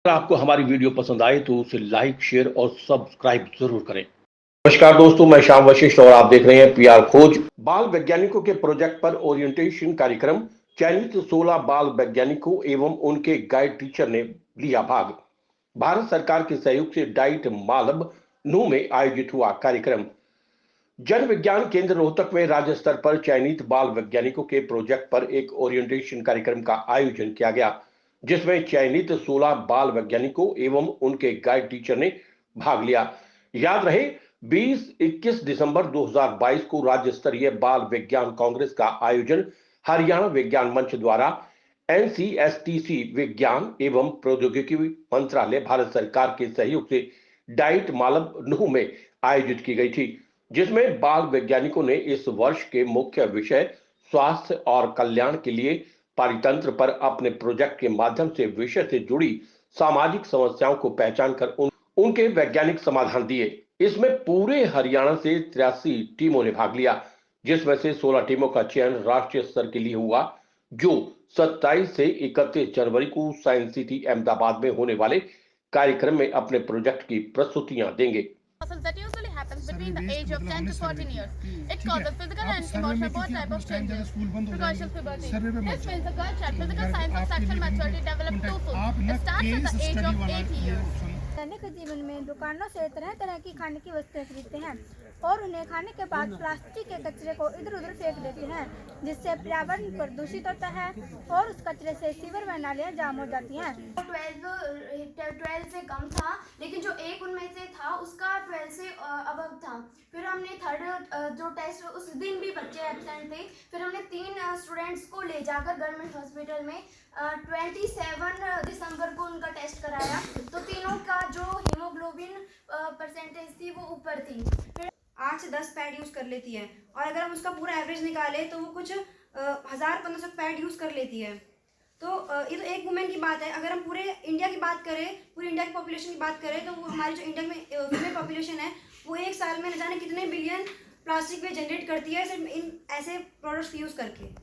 अगर आपको हमारी वीडियो पसंद आए तो उसे लाइक, शेयर और सब्सक्राइब जरूर करें। नमस्कार दोस्तों, मैं श्याम वशिष्ठ और आप देख रहे हैं पीआर खोज। बाल वैज्ञानिकों के प्रोजेक्ट पर ओरिएंटेशन कार्यक्रम। चयनित 16 बाल वैज्ञानिकों एवं उनके गाइड टीचर ने लिया भाग। भारत सरकार के सहयोग से डाइट मालब नू में आयोजित हुआ कार्यक्रम। जन विज्ञान केंद्र रोहतक में राज्य स्तर पर चयनित बाल वैज्ञानिकों के प्रोजेक्ट पर एक ओरिएंटेशन कार्यक्रम का आयोजन किया गया, जिसमें चयनित 16 बाल वैज्ञानिकों एवं उनके गाइड टीचर ने भाग लिया। याद रहे, 20-21 दिसंबर 2022 को राज्य स्तरीय बाल विज्ञान कांग्रेस का आयोजन हरियाणा विज्ञान मंच द्वारा एनसीएसटीसी विज्ञान एवं प्रौद्योगिकी मंत्रालय भारत सरकार के सहयोग से डाइट मालब नूह में आयोजित की गई थी, जिसमें बाल वैज्ञानिकों ने इस वर्ष के मुख्य विषय स्वास्थ्य और कल्याण के लिए पारितंत्र पर अपने प्रोजेक्ट के माध्यम से विषय से जुड़ी सामाजिक समस्याओं को पहचान कर उनके वैज्ञानिक समाधान दिए। इसमें पूरे हरियाणा से 83 टीमों ने भाग लिया, जिसमें से 16 टीमों का चयन राष्ट्रीय स्तर के लिए हुआ, जो 27 से 31 जनवरी को साइंस सिटी अहमदाबाद में होने वाले कार्यक्रम में अपने प्रोजेक्ट की प्रस्तुतियां देंगे। That usually happens between the age of 10 to 14 years. It causes physical and emotional type of changes. Precocious puberty. This means the girl child physical signs of sexual maturity develop too soon. It starts at the age of 8 years. दैनिक जीवन में दुकानों से तरह तरह की खाने की वस्तुएं खरीदते हैं और उन्हें खाने के बाद प्लास्टिक के कचरे को इधर उधर फेंक देते हैं, जिससे पर्यावरण प्रदूषित होता है और उस कचरे से सीवर व नालियां जाम हो जाती हैं। 12 से कम था, लेकिन जो एक उनमें से था उसका 12 से अबव था। फिर हमने थर्ड जो टेस्ट उस दिन भी बच्चे एब्सेंट थे। फिर हमने 3 स्टूडेंट्स को ले जाकर गवर्नमेंट हॉस्पिटल में 27 दिसंबर को उनका टेस्ट कराया, तो तीनों का जो हीमोग्लोबिन परसेंटेज थी वो ऊपर थी। फिर 8 से 10 पैड यूज़ कर लेती है और अगर हम उसका पूरा एवरेज निकालें तो वो कुछ 1000-1500 पैड यूज़ कर लेती है। तो ये तो एक वुमेन की बात है। अगर हम पूरे इंडिया की बात करें, पूरी इंडिया की पॉपुलेशन की बात करें, तो वो हमारी जो इंडिया में फीमेल पॉपुलेशन है वो एक साल में न जाने कितने बिलियन प्लास्टिक वेस्ट जनरेट करती है सिर्फ इन ऐसे प्रोडक्ट्स यूज़ करके।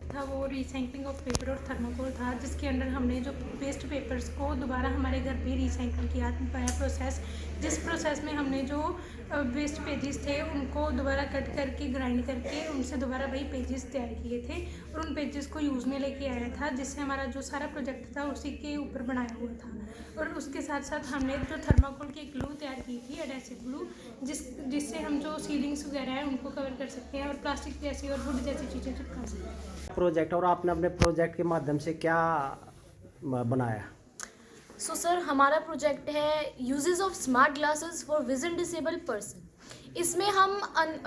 था वो रिसाइकलिंग ऑफ पेपर और थर्माकोल था, जिसके अंडर हमने जो वेस्ट पेपर्स को दोबारा हमारे घर पे रिसाइकिल किया प्रोसेस, जिस प्रोसेस में हमने जो वेस्ट पेजेस थे उनको दोबारा कट करके ग्राइंड करके उनसे दोबारा वही पेजेस तैयार किए थे और उन पेजेस को यूज़ में लेके आया था, जिससे हमारा जो सारा प्रोजेक्ट था उसी के ऊपर बनाया हुआ था। और उसके साथ साथ हमने जो थर्माकोल की ग्लू तैयार की थी, एडेसिव ग्लू, जिससे हम जो सीलिंग्स वगैरह है उनको कवर कर सकते हैं और प्लास्टिक जैसी और वुड जैसी चीज़ें चिपका सकते हैं। प्रोजेक्ट और आपने अपने प्रोजेक्ट के माध्यम से क्या बनाया? सो सर, हमारा प्रोजेक्ट है uses of smart glasses for vision disable person. इसमें हम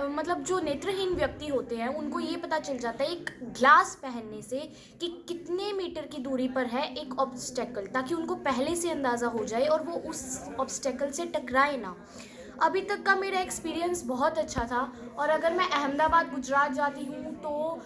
मतलब जो नेत्रहीन व्यक्ति होते हैं उनको ये पता चल जाता है एक ग्लास पहनने से कि कितने मीटर की दूरी पर है एक ऑब्स्टेकल, ताकि उनको पहले से अंदाज़ा हो जाए और वो उस ऑब्स्टेकल से टकराए ना। अभी तक का मेरा एक्सपीरियंस बहुत अच्छा था और अगर मैं अहमदाबाद गुजरात जाती हूँ तो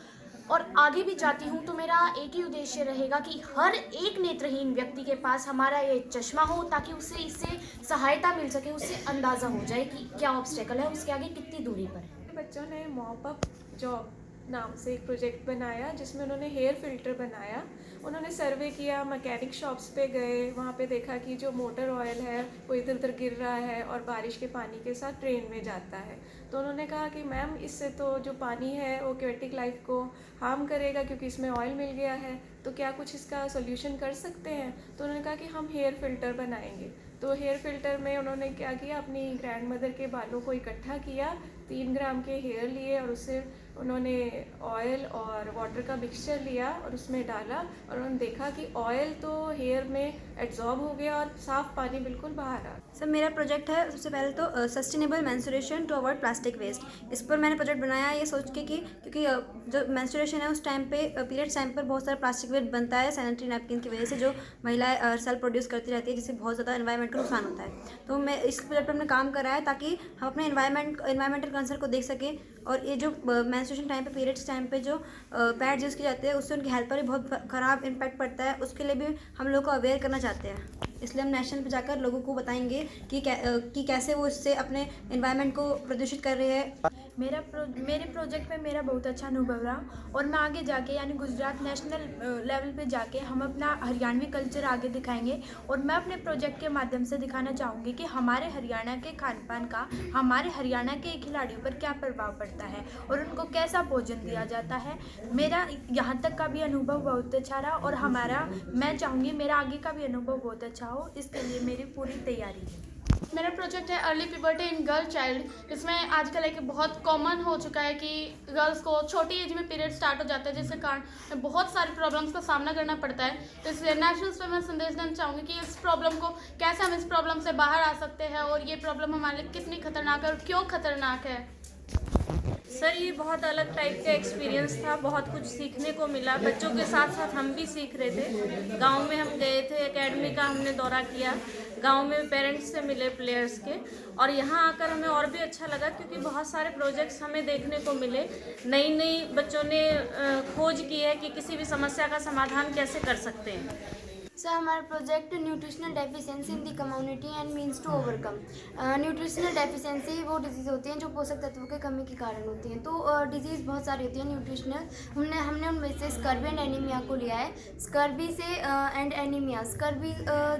और आगे भी जाती हूँ तो मेरा एक ही उद्देश्य रहेगा कि हर एक नेत्रहीन व्यक्ति के पास हमारा ये चश्मा हो, ताकि उसे इससे सहायता मिल सके, उससे अंदाज़ा हो जाए कि क्या ऑब्स्टेकल है, उसके आगे कितनी दूरी पर है। बच्चों ने मॉप अप जॉब नाम से एक प्रोजेक्ट बनाया, जिसमें उन्होंने हेयर फिल्टर बनाया। उन्होंने सर्वे किया, मैकेनिक शॉप्स पे गए, वहाँ पे देखा कि जो मोटर ऑयल है वो इधर उधर गिर रहा है और बारिश के पानी के साथ ट्रेन में जाता है। तो उन्होंने कहा कि मैम इससे तो जो पानी है वो एक्वेटिक लाइफ को हार्म करेगा क्योंकि इसमें ऑयल मिल गया है, तो क्या कुछ इसका सोल्यूशन कर सकते हैं? तो उन्होंने कहा कि हम हेयर फिल्टर बनाएंगे। तो हेयर फिल्टर में उन्होंने क्या किया, अपनी ग्रैंड मदर के बालों को इकट्ठा किया, 3 ग्राम के हेयर लिए और उससे उन्होंने ऑयल और वाटर का मिक्सचर लिया और उसमें डाला और उन्होंने देखा कि ऑयल तो हेयर में एब्जॉर्ब हो गया और साफ़ पानी बिल्कुल बाहर आ। सर, मेरा प्रोजेक्ट है सबसे पहले तो sustainable menstruation to avoid plastic waste. इस पर मैंने प्रोजेक्ट बनाया ये सोच के कि क्योंकि जो मेंस्ट्रुएशन है उस टाइम पे पीरियड्स टाइम पर बहुत सारा प्लास्टिक वेस्ट बनता है सैनिटरी नैपकिन की वजह से, जो महिलाएं सेल्फ प्रोड्यूस करती रहती है, जिससे बहुत ज़्यादा एनवायरनमेंट का नुकसान होता है। तो मैं इस प्रोजेक्ट पर हमने काम करा है ताकि हम अपने एनवायरमेंटल कंसर्न को देख सकें और ये जो मेंस्ट्रुएशन टाइम पे पीरियड्स टाइम पे जो पैड यूज़ किए जाते हैं उससे उनकी हेल्थ पर भी बहुत ख़राब इम्पैक्ट पड़ता है। उसके लिए भी हम लोग को अवेयर करना चाहते हैं, इसलिए हम नेशनल पे जाकर लोगों को बताएंगे कि कैसे वो इससे अपने एनवायरनमेंट को प्रदूषित कर रहे हैं। मेरे प्रोजेक्ट में मेरा बहुत अच्छा अनुभव रहा और मैं आगे जाके यानी गुजरात नेशनल लेवल पे जाके हम अपना हरियाणवी कल्चर आगे दिखाएंगे। और मैं अपने प्रोजेक्ट के माध्यम से दिखाना चाहूँगी कि हमारे हरियाणा के खान पान का हमारे हरियाणा के खिलाड़ियों पर क्या प्रभाव पड़ता है और उनको कैसा भोजन दिया जाता है। मेरा यहाँ तक का भी अनुभव बहुत अच्छा रहा और मैं चाहूँगी मेरा आगे का भी अनुभव बहुत अच्छा हो, इसके लिए मेरी पूरी तैयारी है। मेरा प्रोजेक्ट है अर्ली प्यूबर्टी इन गर्ल चाइल्ड, जिसमें आजकल एक बहुत कॉमन हो चुका है कि गर्ल्स को छोटी एज में पीरियड स्टार्ट हो जाता है, जिसके कारण बहुत सारी प्रॉब्लम्स का सामना करना पड़ता है। इसलिए नेशनल पे मैं संदेश देना चाहूँगी कि इस प्रॉब्लम को कैसे हम इस प्रॉब्लम से बाहर आ सकते हैं और ये प्रॉब्लम हमारे लिए कितनी खतरनाक है और क्यों खतरनाक है। सर ये बहुत अलग टाइप का एक्सपीरियंस था, बहुत कुछ सीखने को मिला। बच्चों के साथ साथ हम भी सीख रहे थे। गांव में हम गए थे, एकेडमी का हमने दौरा किया, गांव में पेरेंट्स से मिले प्लेयर्स के, और यहाँ आकर हमें और भी अच्छा लगा क्योंकि बहुत सारे प्रोजेक्ट्स हमें देखने को मिले। नई नई बच्चों ने खोज की है कि किसी भी समस्या का समाधान कैसे कर सकते हैं। सर हमारा project nutritional deficiency in the community and means to overcome. Nutritional deficiency वो डिजीज़ होती हैं जो पोषक तत्वों के कमी के कारण होती हैं। तो डिजीज़ बहुत सारी होती हैं न्यूट्रिशनल। हमने उनमें से स्कर्वी एंड एनीमिया को लिया है। स्कर्वी से एंड एनीमिया, स्कर्वी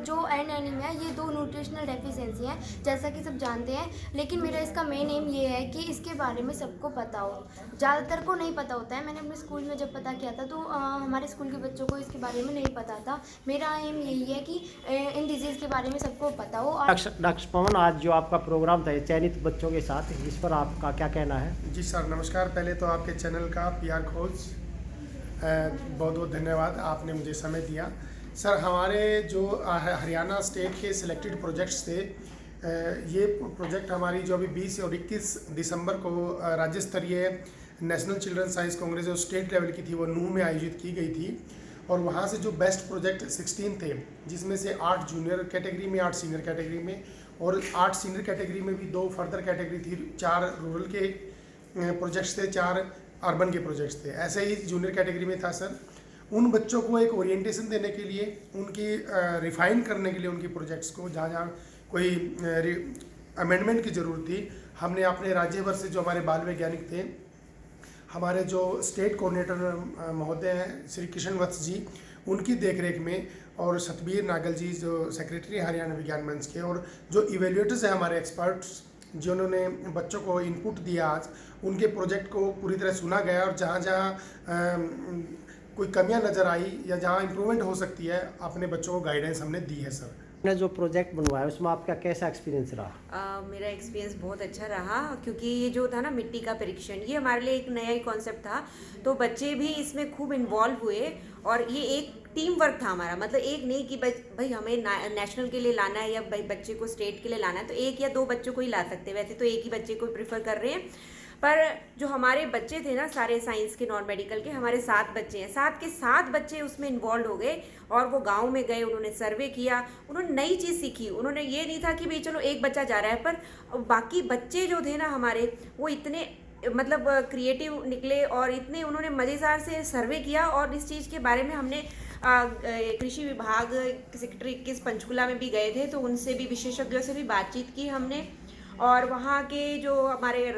जो एंड एनीमिया ये दो न्यूट्रिशनल डेफिशिएंसी हैं जैसा कि सब जानते हैं, लेकिन मेरा इसका मेन एम ये है कि इसके बारे में सबको पता हो। ज़्यादातर को नहीं पता होता है। मैंने अपने स्कूल में जब पता किया था तो हमारे स्कूल के बच्चों को इसके बारे में नहीं पता था। मेरा एम यही है कि इन डिजीज़ के बारे में सबको पता हो। डॉक्टर पवन, आज जो आपका प्रोग्राम था चयनित बच्चों के साथ, इस पर आपका क्या कहना है? जी सर नमस्कार। पहले तो आपके चैनल का PR खोज बहुत बहुत धन्यवाद, आपने मुझे समय दिया। सर हमारे जो हरियाणा स्टेट के सिलेक्टेड प्रोजेक्ट्स थे, ये प्रोजेक्ट हमारी जो अभी 20 और 21 दिसंबर को राज्य स्तरीय नेशनल चिल्ड्रन साइंस कांग्रेस जो स्टेट लेवल की थी वो नूह में आयोजित की गई थी। और वहाँ से जो बेस्ट प्रोजेक्ट 16 थे, जिसमें से 8 जूनियर कैटेगरी में, 8 सीनियर कैटेगरी में और 8 सीनियर कैटेगरी में भी 2 फर्दर कैटेगरी थी। 4 रूरल के प्रोजेक्ट्स थे, 4 अर्बन के प्रोजेक्ट्स थे। ऐसे ही जूनियर कैटेगरी में था सर। उन बच्चों को एक ओरिएंटेशन देने के लिए, उनकी रिफाइन करने के लिए उनकी प्रोजेक्ट्स को, जहाँ जहाँ कोई अमेंडमेंट की ज़रूरत थी, हमने अपने राज्य भर से जो हमारे बाल वैज्ञानिक थे, हमारे जो स्टेट कोऑर्डिनेटर महोदय हैं श्री किशन वत्स जी, उनकी देखरेख में, और सतबीर नागल जी जो सेक्रेटरी हरियाणा विज्ञान मंच के, और जो इवेल्युएटर्स हैं हमारे एक्सपर्ट्स जिन्होंने बच्चों को इनपुट दिया, आज उनके प्रोजेक्ट को पूरी तरह सुना गया और जहाँ जहाँ कोई कमियां नज़र आई या जहाँ इम्प्रूवमेंट हो सकती है, अपने बच्चों को गाइडेंस हमने दी है सर। आपने जो प्रोजेक्ट बनवाया उसमें आपका कैसा एक्सपीरियंस रहा? मेरा एक्सपीरियंस बहुत अच्छा रहा क्योंकि ये जो था ना मिट्टी का परीक्षण, ये हमारे लिए एक नया ही कॉन्सेप्ट था। तो बच्चे भी इसमें खूब इन्वॉल्व हुए और ये एक टीम वर्क था हमारा। मतलब एक नहीं कि भाई हमें नेशनल के लिए लाना है या भाई बच्चे को स्टेट के लिए लाना है तो 1 या 2 बच्चों को ही ला सकते हैं। वैसे तो एक ही बच्चे को प्रेफर कर रहे हैं, पर जो हमारे बच्चे थे ना सारे साइंस के, नॉन मेडिकल के, हमारे 7 बच्चे हैं, 7 के 7 बच्चे उसमें इन्वॉल्व हो गए और वो गांव में गए, उन्होंने सर्वे किया, उन्होंने नई चीज़ सीखी। उन्होंने ये नहीं था कि भाई चलो एक बच्चा जा रहा है, पर बाकी बच्चे जो थे ना हमारे, वो इतने मतलब क्रिएटिव निकले और इतने उन्होंने मज़ेदार से सर्वे किया। और इस चीज़ के बारे में हमने कृषि विभाग सेक्टर 21 पंचकुला में भी गए थे, तो उनसे भी, विशेषज्ञों से भी बातचीत की हमने। और वहाँ के जो हमारे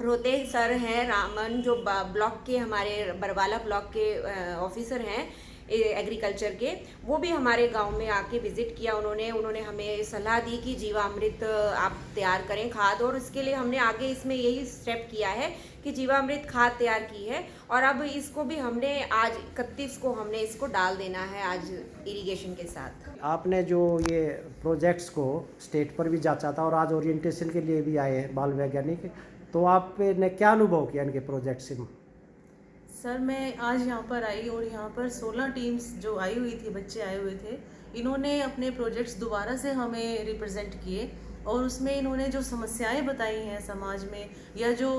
रोहतेज सर हैं, रामन, जो ब्लॉक के हमारे बरवाला ब्लॉक के ऑफिसर हैं एग्रीकल्चर के, वो भी हमारे गांव में आके विज़िट किया। उन्होंने हमें सलाह दी कि जीवामृत आप तैयार करें खाद, और इसके लिए हमने आगे इसमें यही स्टेप किया है कि जीवामृत खाद तैयार की है। और अब इसको भी हमने आज 31 को हमने इसको डाल देना है आज इरिगेशन के साथ। आपने जो ये प्रोजेक्ट्स को स्टेट पर भी जांचा था और आज ओरिएंटेशन के लिए भी आए हैं बाल वैज्ञानिक, तो आपने क्या अनुभव किया इनके प्रोजेक्ट से? सर मैं आज यहाँ पर आई और यहाँ पर 16 टीम्स जो आई हुई थी, बच्चे आए हुए थे, इन्होंने अपने प्रोजेक्ट्स दोबारा से हमें रिप्रेजेंट किए और उसमें इन्होंने जो समस्याएं बताई हैं समाज में, या जो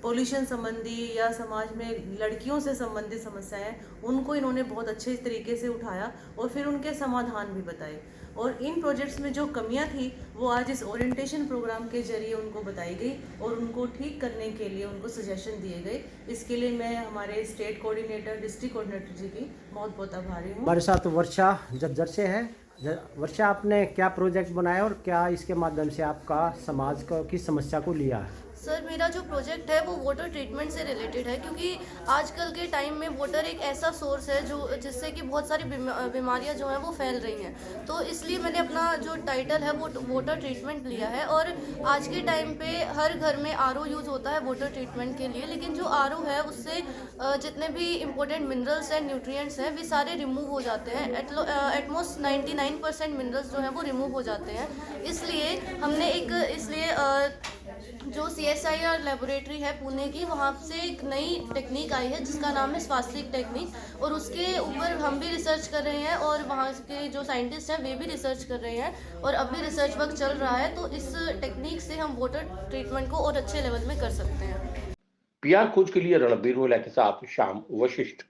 पोल्यूशन संबंधी या समाज में लड़कियों से संबंधित समस्याएं, उनको इन्होंने बहुत अच्छे तरीके से उठाया और फिर उनके समाधान भी बताए। और इन प्रोजेक्ट्स में जो कमियां थी वो आज इस ओरिएंटेशन प्रोग्राम के जरिए उनको बताई गई और उनको ठीक करने के लिए उनको सजेशन दिए गए। इसके लिए मैं हमारे स्टेट कोऑर्डिनेटर, डिस्ट्रिक्ट कोऑर्डिनेटर जी की बहुत बहुत आभारी हूँ। हमारे साथ वर्षा झज्जर से है। वर्षा, आपने क्या प्रोजेक्ट बनाया और क्या इसके माध्यम से आपका समाज को किस समस्या को लिया है? सर मेरा जो प्रोजेक्ट है वो वाटर ट्रीटमेंट से रिलेटेड है, क्योंकि आजकल के टाइम में वाटर एक ऐसा सोर्स है जो जिससे कि बहुत सारी बीमारियां जो हैं वो फैल रही हैं। तो इसलिए मैंने अपना जो टाइटल है वो वाटर ट्रीटमेंट लिया है। और आज के टाइम पे हर घर में आरओ यूज़ होता है वाटर ट्रीटमेंट के लिए, लेकिन जो आरओ है उससे जितने भी इंपॉर्टेंट मिनरल्स एंड न्यूट्रिएंट्स हैं वे सारे रिमूव हो जाते हैं। एटमोस्ट 99% मिनरल्स जो हैं वो रिमूव हो जाते हैं। इसलिए हमने जो CSIR लेबोरेटरी है पुणे की, वहाँ से एक नई टेक्निक आई है जिसका नाम है स्वास्तिक टेक्निक, और उसके ऊपर हम भी रिसर्च कर रहे हैं और वहाँ के जो साइंटिस्ट हैं वे भी रिसर्च कर रहे हैं और अब भी रिसर्च वर्क चल रहा है। तो इस टेक्निक से हम वाटर ट्रीटमेंट को और अच्छे लेवल में कर सकते हैं। PR खोज के लिए रणबीर रोला के साथ शाम वशिष्ठ।